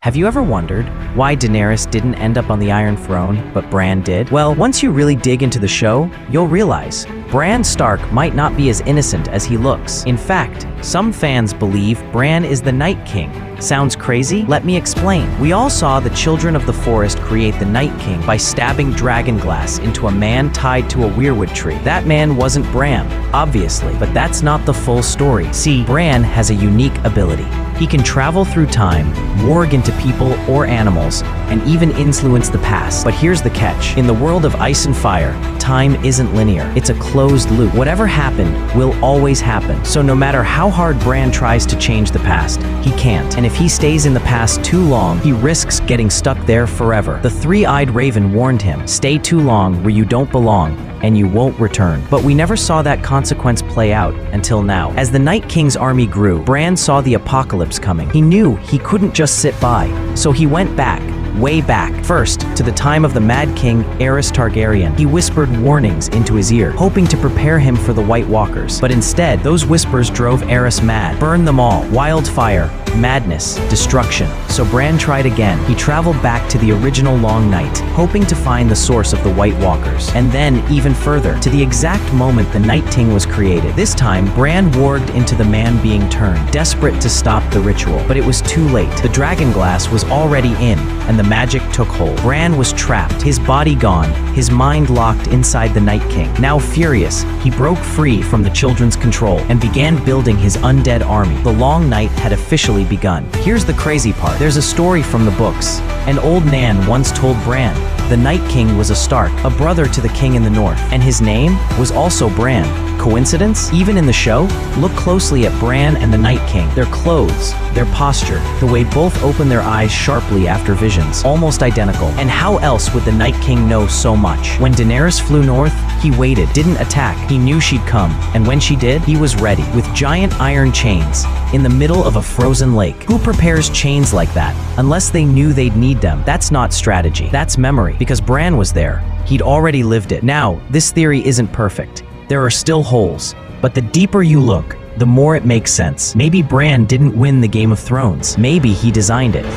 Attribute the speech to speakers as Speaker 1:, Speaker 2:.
Speaker 1: Have you ever wondered why Daenerys didn't end up on the Iron Throne, but Bran did? Well, once you really dig into the show, you'll realize Bran Stark might not be as innocent as he looks. In fact, some fans believe Bran is the Night King. Sounds crazy? Let me explain. We all saw the Children of the Forest create the Night King by stabbing dragonglass into a man tied to a weirwood tree. That man wasn't Bran, obviously, but that's not the full story. See, Bran has a unique ability. He can travel through time, warg into people or animals, and even influence the past. But here's the catch. In the world of ice and fire, time isn't linear. It's a closed loop. Whatever happened will always happen. So no matter how hard Bran tries to change the past, he can't. And if he stays in the past too long, he risks getting stuck there forever. The three-eyed raven warned him, "Stay too long where you don't belong, and you won't return." But we never saw that consequence play out until now. As the Night King's army grew, Bran saw the apocalypse coming. He knew he couldn't just sit by, so he went back. Way back. First, to the time of the Mad King, Aerys Targaryen. He whispered warnings into his ear, hoping to prepare him for the White Walkers. But instead, those whispers drove Aerys mad. Burn them all. Wildfire, madness, destruction. So Bran tried again. He traveled back to the original Long Night, hoping to find the source of the White Walkers. And then, even further, to the exact moment the Night King was created. This time, Bran warged into the man being turned, desperate to stop the ritual. But it was too late. The dragonglass was already in, and the magic took hold. Bran was trapped, his body gone, his mind locked inside the Night King. Now furious, he broke free from the children's control and began building his undead army. The Long Night had officially begun. Here's the crazy part. There's a story from the books. An old Nan once told Bran the Night King was a Stark, a brother to the king in the north, and his name was also Bran. Coincidence? Even in the show, look closely at Bran and the Night King. Their clothes, their posture, the way both open their eyes sharply after visions, almost identical. And how else would the Night King know so much? When Daenerys flew north, he waited, didn't attack. He knew she'd come, and when she did, he was ready, with giant iron chains, in the middle of a frozen lake. Who prepares chains like that? Unless they knew they'd need them. That's not strategy, that's memory, because Bran was there. He'd already lived it. Now, this theory isn't perfect. There are still holes, but the deeper you look, the more it makes sense. Maybe Bran didn't win the Game of Thrones. Maybe he designed it.